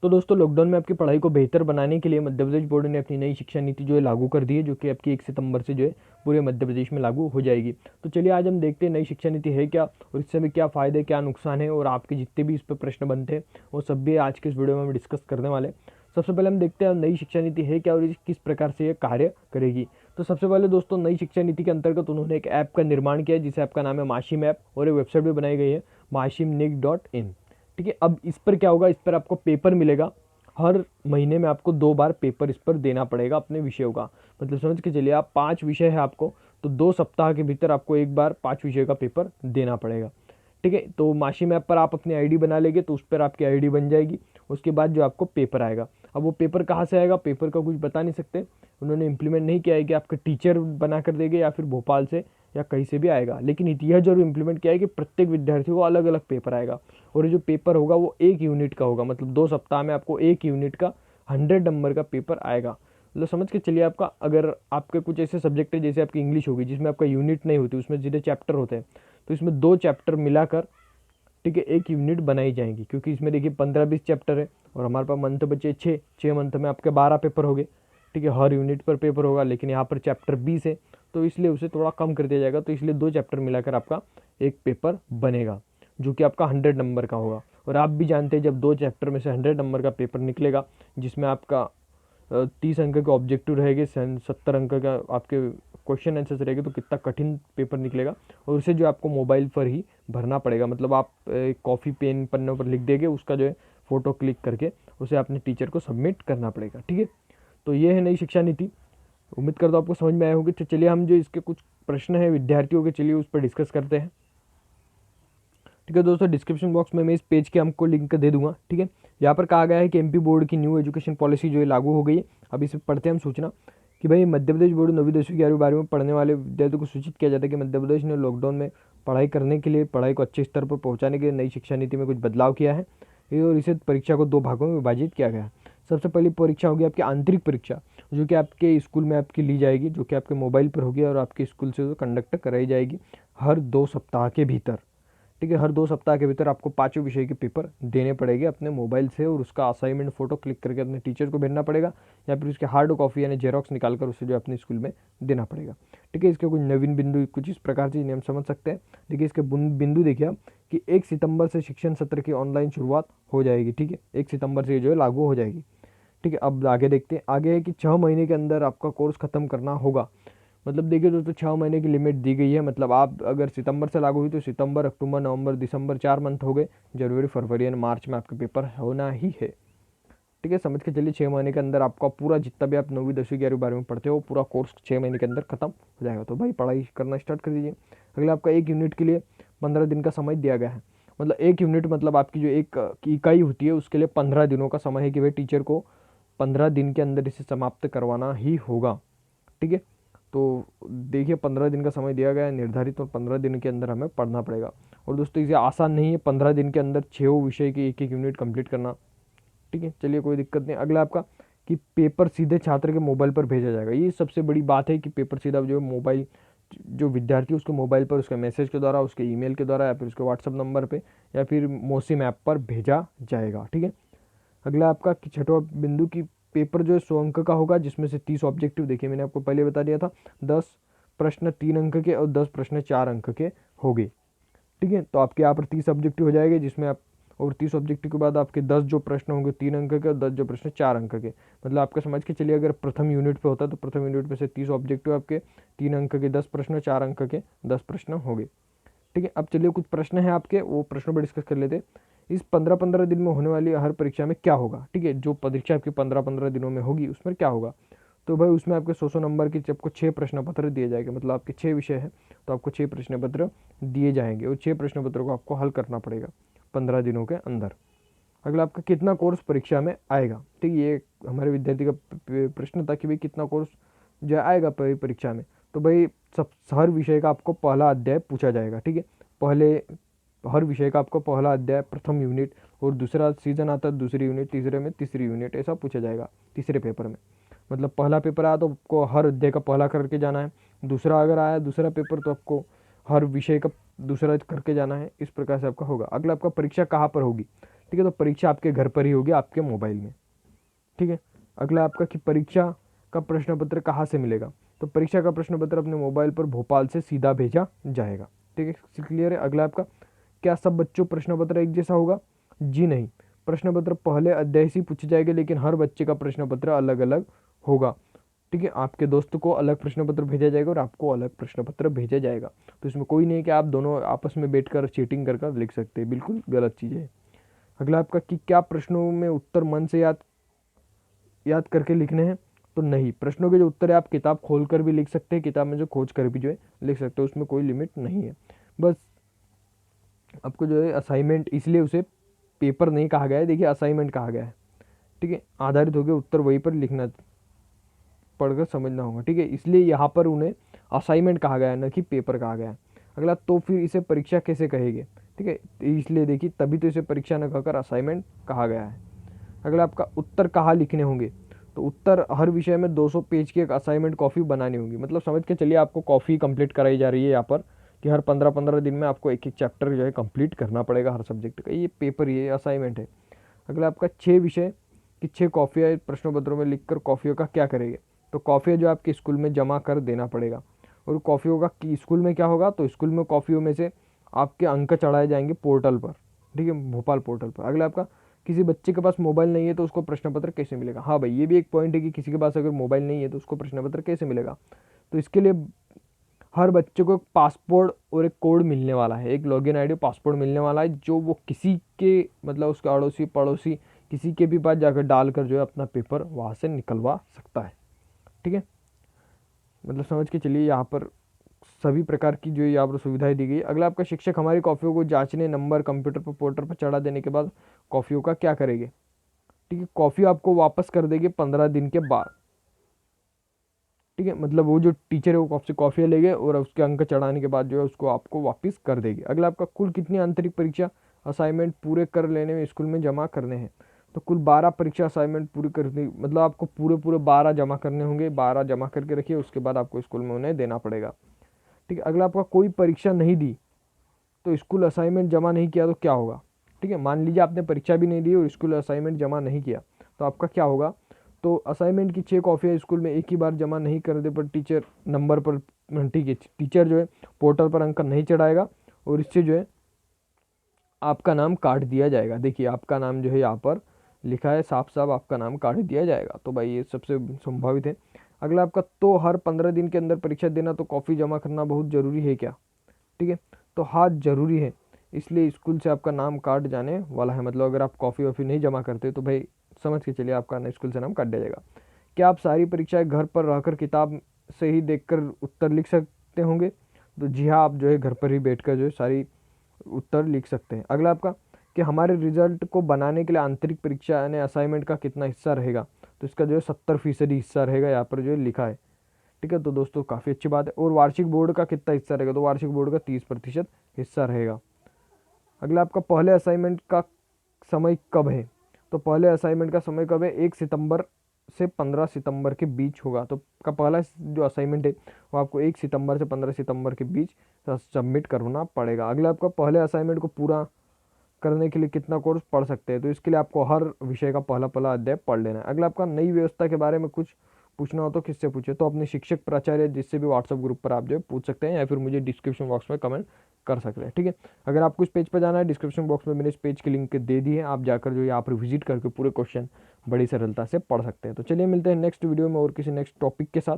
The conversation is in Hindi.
तो दोस्तों लॉकडाउन में आपकी पढ़ाई को बेहतर बनाने के लिए मध्य प्रदेश बोर्ड ने अपनी नई शिक्षा नीति जो है लागू कर दी है, जो कि आपकी 1 सितंबर से जो है पूरे मध्य प्रदेश में लागू हो जाएगी। तो चलिए आज हम देखते हैं नई शिक्षा नीति है क्या और इससे हमें क्या फ़ायदे क्या नुकसान है और आपके जितने भी इस पर प्रश्न बनते हैं वो सब भी आज के इस वीडियो में हम डिस्कस करने वाले हैं। सबसे पहले हम देखते हैं नई शिक्षा नीति है क्या और ये किस प्रकार से ये कार्य करेगी। तो सबसे पहले दोस्तों नई शिक्षा नीति के अंतर्गत उन्होंने एक ऐप का निर्माण किया है जिसे ऐप का नाम है माशिम ऐप और एक वेबसाइट भी बनाई गई है masheemnic.in। ठीक है, अब इस पर क्या होगा, इस पर आपको पेपर मिलेगा। हर महीने में आपको 2 बार पेपर इस पर देना पड़ेगा अपने विषयों का। मतलब समझ के चलिए आप 5 विषय है आपको, तो 2 सप्ताह के भीतर आपको एक बार 5 विषय का पेपर देना पड़ेगा। ठीक है, तो माशिम ऐप पर आप अपनी आईडी बना लेंगे तो उस पर आपकी आईडी बन जाएगी। उसके बाद जो आपको पेपर आएगा, अब वो पेपर कहाँ से आएगा, पेपर का कुछ बता नहीं सकते, उन्होंने इम्प्लीमेंट नहीं किया है कि आपके टीचर बना कर देंगे या फिर भोपाल से या कहीं से भी आएगा। लेकिन यह जरूर इम्प्लीमेंट किया है कि प्रत्येक विद्यार्थी को अलग अलग पेपर आएगा और ये जो पेपर होगा वो 1 यूनिट का होगा। मतलब 2 सप्ताह में आपको 1 यूनिट का 100 नंबर का पेपर आएगा। मतलब समझ के चलिए आपका, अगर आपके कुछ ऐसे सब्जेक्ट है जैसे आपकी इंग्लिश होगी जिसमें आपका यूनिट नहीं होती, उसमें सीधे चैप्टर होते हैं, तो इसमें 2 चैप्टर मिलाकर ठीक है 1 यूनिट बनाई जाएंगी। क्योंकि इसमें देखिए 15-20 चैप्टर है और हमारे पास मंथ बचे 6 मंथ में आपके 12 पेपर हो गए। ठीक है, हर यूनिट पर पेपर होगा, लेकिन यहाँ पर चैप्टर 20 है तो इसलिए उसे थोड़ा कम कर दिया जाएगा। तो इसलिए 2 चैप्टर मिलाकर आपका एक पेपर बनेगा जो कि आपका 100 नंबर का होगा। और आप भी जानते हैं जब 2 चैप्टर में से 100 नंबर का पेपर निकलेगा जिसमें आपका 30 अंक के ऑब्जेक्टिव रहेंगे, 70 अंक का आपके क्वेश्चन आंसर्स रहेंगे, तो कितना कठिन पेपर निकलेगा। और उसे जो आपको मोबाइल पर ही भरना पड़ेगा। मतलब आप कॉफ़ी पेन पन्नों पर लिख देंगे, उसका जो है फ़ोटो क्लिक करके उसे अपने टीचर को सबमिट करना पड़ेगा। ठीक है, तो ये है नई शिक्षा नीति। उम्मीद करता हूँ आपको समझ में आए होंगे। तो चलिए हम जो इसके कुछ प्रश्न हैं विद्यार्थियों के, चलिए उस पर डिस्कस करते हैं। ठीक है दोस्तों, डिस्क्रिप्शन बॉक्स में मैं इस पेज के हमको लिंक दे दूंगा। ठीक है, यहाँ पर कहा गया है कि एमपी बोर्ड की न्यू एजुकेशन पॉलिसी जो है लागू हो गई है। अब इसे पढ़ते हैं हम सूचना कि भाई मध्य प्रदेश बोर्ड 9वीं 10वीं 11वीं 12वीं में पढ़ने वाले विद्यार्थियों को सूचित किया जाता है कि मध्य प्रदेश ने लॉकडाउन में पढ़ाई करने के लिए पढ़ाई को अच्छे स्तर पर पहुंचाने के लिए नई शिक्षा नीति में कुछ बदलाव किया है और इसे परीक्षा को 2 भागों में विभाजित किया गया है। सबसे पहली परीक्षा होगी आपकी आंतरिक परीक्षा, जो कि आपके स्कूल में आपकी ली जाएगी, जो कि आपके मोबाइल पर होगी और आपके स्कूल से कंडक्ट कराई जाएगी हर 2 सप्ताह के भीतर। ठीक है, हर 2 सप्ताह के भीतर आपको 5 विषय के पेपर देने पड़ेंगे अपने मोबाइल से और उसका असाइनमेंट फोटो क्लिक करके अपने टीचर को भेजना पड़ेगा या फिर उसके हार्ड कॉपी यानी जेरोक्स निकाल कर उसे जो अपने स्कूल में देना पड़ेगा। ठीक है, इसके कुछ नवीन बिंदु कुछ इस प्रकार से नियम समझ सकते हैं। देखिए इसके बिंदु देखिए आप कि 1 सितंबर से शिक्षण सत्र की ऑनलाइन शुरुआत हो जाएगी। ठीक है, 1 सितंबर से जो है लागू हो जाएगी। ठीक है, अब आगे देखते हैं। आगे है कि 6 महीने के अंदर आपका कोर्स खत्म करना होगा। मतलब देखिए दोस्तों 6 महीने की लिमिट दी गई है। मतलब आप अगर सितंबर से लागू हुई तो सितंबर, अक्टूबर, नवंबर, दिसंबर 4 मंथ हो गए। जनवरी, फरवरी और मार्च में आपके पेपर होना ही है। ठीक है, समझ के चलिए 6 महीने के अंदर आपका पूरा जितना भी आप 9वीं 10वीं 11वीं 12वीं में पढ़ते हो पूरा कोर्स 6 महीने के अंदर खत्म हो जाएगा। तो भाई पढ़ाई करना स्टार्ट कर दीजिए। अगला आपका 1 यूनिट के लिए 15 दिन का समय दिया गया है। मतलब 1 यूनिट मतलब आपकी जो एक इकाई होती है उसके लिए 15 दिनों का समय है कि भाई टीचर को 15 दिन के अंदर इसे समाप्त करवाना ही होगा। ठीक है, तो देखिए 15 दिन का समय दिया गया है निर्धारित और 15 दिन के अंदर हमें पढ़ना पड़ेगा। और दोस्तों इसे आसान नहीं है 15 दिन के अंदर 6 विषय की एक यूनिट कंप्लीट करना। ठीक है, चलिए कोई दिक्कत नहीं। अगला आपका कि पेपर सीधे छात्र के मोबाइल पर भेजा जाएगा। ये सबसे बड़ी बात है कि पेपर सीधा जो मोबाइल जो विद्यार्थी उसके मोबाइल पर उसके मैसेज के द्वारा, उसके ईमेल के द्वारा या फिर उसके व्हाट्सअप नंबर पे या फिर मोसिम ऐप पर भेजा जाएगा। ठीक है, अगला आपका कि छठवां बिंदु की पेपर जो है 100 अंक का होगा जिसमें से 30 ऑब्जेक्टिव, देखिए मैंने आपको पहले बता दिया था 10 प्रश्न 3 अंक के और 10 प्रश्न 4 अंक के होंगे। ठीक है, तो आपके यहाँ पर 30 ऑब्जेक्टिव हो जाएंगे जिसमें आप और 30 ऑब्जेक्टिव के बाद आपके 10 जो प्रश्न होंगे 3 अंक के और 10 जो प्रश्न 4 अंक के। मतलब आपका समझ के चलिए अगर प्रथम यूनिट पे होता है तो प्रथम यूनिट में से 30 ऑब्जेक्टिव आपके 3 अंक के 10 प्रश्न, 4 अंक के 10 प्रश्न होंगे। ठीक है, अब चलिए कुछ प्रश्न है आपके, वो प्रश्नों पर डिस्कस कर लेते हैं। इस 15-15 दिन में होने वाली हर परीक्षा में क्या होगा। ठीक है, जो परीक्षा आपकी 15-15 दिनों में होगी उसमें क्या होगा। तो भाई उसमें आपके 100 नंबर के आपको 6 प्रश्न पत्र दिए जाएंगे। मतलब आपके 6 विषय हैं तो आपको 6 प्रश्न पत्र दिए जाएंगे और 6 प्रश्न पत्रों को आपको हल करना पड़ेगा 15 दिनों के अंदर। अगला आपका कितना कोर्स परीक्षा में आएगा। ठीक है, ये हमारे विद्यार्थी का प्रश्न था कि भाई कितना कोर्स जो आएगा परीक्षा में। तो भाई सब हर विषय का आपको पहला अध्याय पूछा जाएगा। ठीक है, पहले हर विषय का आपको पहला अध्याय प्रथम यूनिट और दूसरा सीजन आता है दूसरी यूनिट, तीसरे में तीसरी यूनिट, ऐसा पूछा जाएगा तीसरे पेपर में। मतलब पहला पेपर आया तो आपको हर अध्याय का पहला करके जाना है। दूसरा अगर आया दूसरा पेपर तो आपको हर विषय का दूसरा करके जाना है। इस प्रकार से आपका होगा। अगला आपका परीक्षा कहाँ पर होगी। ठीक है। तो परीक्षा आपके घर पर ही होगी, आपके मोबाइल में, ठीक है। अगला आपका कि परीक्षा का प्रश्न पत्र कहाँ से मिलेगा। तो परीक्षा का प्रश्न पत्र अपने मोबाइल पर भोपाल से सीधा भेजा जाएगा, ठीक है। क्लियर है। अगला आपका, क्या सब बच्चों प्रश्न पत्र एक जैसा होगा। जी नहीं, प्रश्न पत्र पहले अध्याय से पूछे जाएंगे, लेकिन हर बच्चे का प्रश्न पत्र अलग अलग होगा, ठीक है। आपके दोस्त को अलग प्रश्न पत्र भेजा जाएगा और आपको अलग प्रश्न पत्र भेजा जाएगा। तो इसमें कोई नहीं है कि आप दोनों आपस में बैठकर चीटिंग कर लिख सकते हैं, बिल्कुल गलत चीज़ है। अगला आपका कि क्या प्रश्नों में उत्तर मन से याद करके लिखने हैं। तो नहीं, प्रश्नों के जो उत्तर है आप किताब खोल कर भी लिख सकते हैं, किताब में जो खोज कर भी जो है लिख सकते हो, उसमें कोई लिमिट नहीं है। बस आपको जो है असाइनमेंट, इसलिए उसे पेपर नहीं कहा गया है, देखिए असाइनमेंट कहा गया है, ठीक है। आधारित होकर उत्तर वहीं पर लिखना, पढ़कर समझना होगा, ठीक है। इसलिए यहाँ पर उन्हें असाइनमेंट कहा गया है, न कि पेपर कहा गया है। अगला, तो फिर इसे परीक्षा कैसे कहेंगे, ठीक है। इसलिए देखिए तभी तो इसे परीक्षा न कहकर असाइनमेंट कहा गया है। अगला आपका, उत्तर कहाँ लिखने होंगे। तो उत्तर हर विषय में 200 पेज की एक असाइनमेंट कॉपी बनानी होगी। मतलब समझ के चलिए आपको कॉपी कंप्लीट कराई जा रही है यहाँ पर, कि हर 15-15 दिन में आपको एक एक चैप्टर जो है कंप्लीट करना पड़ेगा हर सब्जेक्ट का। ये पेपर, ये असाइनमेंट है। अगला आपका, 6 विषय की 6 कॉपियाँ प्रश्न पत्रों में लिखकर कॉपियों का क्या करेंगे। तो कॉपियाँ जो आपके स्कूल में जमा कर देना पड़ेगा। और कॉपियों का कि स्कूल में क्या होगा, तो स्कूल में कॉपियों में से आपके अंक चढ़ाए जाएंगे पोर्टल पर, ठीक है, भोपाल पोर्टल पर। अगला आपका, किसी बच्चे के पास मोबाइल नहीं है तो उसको प्रश्न पत्र कैसे मिलेगा। हाँ भाई, ये भी एक पॉइंट है कि किसी के पास अगर मोबाइल नहीं है तो उसको प्रश्न पत्र कैसे मिलेगा। तो इसके लिए हर बच्चे को एक पासपोर्ट और एक कोड मिलने वाला है, एक लॉगिन आईडी पासपोर्ट मिलने वाला है, जो वो किसी के मतलब उसके अड़ोसी पड़ोसी किसी के भी पास जाकर डालकर जो है अपना पेपर वहाँ से निकलवा सकता है, ठीक है। मतलब समझ के चलिए यहाँ पर सभी प्रकार की जो यहाँ पर सुविधाएं दी गई। अगला आपका, शिक्षक हमारी कॉपियों को जांचने नंबर कंप्यूटर पर पोर्टल पर चढ़ा देने के बाद कॉपियों का क्या करेंगे, ठीक है। कॉपी आपको वापस कर देंगे 15 दिन के बाद, ठीक है। मतलब वो जो टीचर है वो आपसे कॉफी लेंगे और उसके अंक चढ़ाने के बाद जो है उसको आपको वापस कर देगी। अगला आपका, कुल कितनी आंतरिक परीक्षा असाइनमेंट पूरे कर लेने में स्कूल में जमा करने हैं। तो कुल 12 परीक्षा असाइनमेंट पूरी करनी, मतलब आपको पूरे 12 जमा करने होंगे। 12 जमा करके रखिए, उसके बाद आपको स्कूल में उन्हें देना पड़ेगा, ठीक है। अगला आपका, कोई परीक्षा नहीं दी तो स्कूल असाइनमेंट जमा नहीं किया तो क्या होगा, ठीक है। मान लीजिए आपने परीक्षा भी नहीं दी और स्कूल असाइनमेंट जमा नहीं किया तो आपका क्या होगा। तो असाइनमेंट की 6 कॉपियाँ स्कूल में एक ही बार जमा नहीं करने पर टीचर नंबर पर, ठीक है, टीचर जो है पोर्टल पर अंक नहीं चढ़ाएगा और इससे जो है आपका नाम काट दिया जाएगा। देखिए आपका नाम जो है यहाँ पर लिखा है, साफ साफ आपका नाम काट दिया जाएगा। तो भाई ये सबसे संभावित है। अगला आपका, तो हर 15 दिन के अंदर परीक्षा देना तो कॉपी जमा करना बहुत ज़रूरी है क्या, ठीक है। तो हाँ जरूरी है, इसलिए स्कूल से आपका नाम काट जाने वाला है। मतलब अगर आप कॉफ़ी वॉफ़ी नहीं जमा करते तो भाई समझ के चलिए आपका ना स्कूल से नाम काट दिया जाएगा। क्या आप सारी परीक्षाएं घर पर रहकर किताब से ही देखकर उत्तर लिख सकते होंगे। तो जी हाँ, आप जो है घर पर ही बैठकर जो है सारी उत्तर लिख सकते हैं। अगला आपका, कि हमारे रिजल्ट को बनाने के लिए आंतरिक परीक्षा यानी असाइनमेंट का कितना हिस्सा रहेगा। तो इसका जो है 70% हिस्सा रहेगा, यहाँ पर जो है लिखा है, ठीक है। तो दोस्तों काफ़ी अच्छी बात है। और वार्षिक बोर्ड का कितना हिस्सा रहेगा। तो वार्षिक बोर्ड का 30% हिस्सा रहेगा। अगला आपका, पहले असाइनमेंट का समय कब है। तो पहले असाइनमेंट का समय कब है, 1 सितंबर से 15 सितंबर के बीच होगा। तो का पहला जो असाइनमेंट है वो आपको 1 सितंबर से 15 सितंबर के बीच सबमिट करना पड़ेगा। अगला आपका, पहले असाइनमेंट को पूरा करने के लिए कितना कोर्स पढ़ सकते हैं। तो इसके लिए आपको हर विषय का पहला पहला अध्याय पढ़ लेना है। अगला आपका, नई व्यवस्था के बारे में कुछ पूछना हो तो किससे पूछे। तो अपने शिक्षक प्राचार्य जिससे भी व्हाट्सएप ग्रुप पर आप जो है पूछ सकते हैं, या फिर मुझे डिस्क्रिप्शन बॉक्स में कमेंट कर सकते हैं, ठीक है। अगर आपको इस पेज पर जाना है, डिस्क्रिप्शन बॉक्स में मैंने इस पेज की लिंक दे दी है, आप जाकर जो यहाँ पर विजिट करके पूरे क्वेश्चन बड़ी सरलता से पढ़ सकते हैं। तो चलिए मिलते हैं नेक्स्ट वीडियो में और किसी नेक्स्ट टॉपिक के साथ।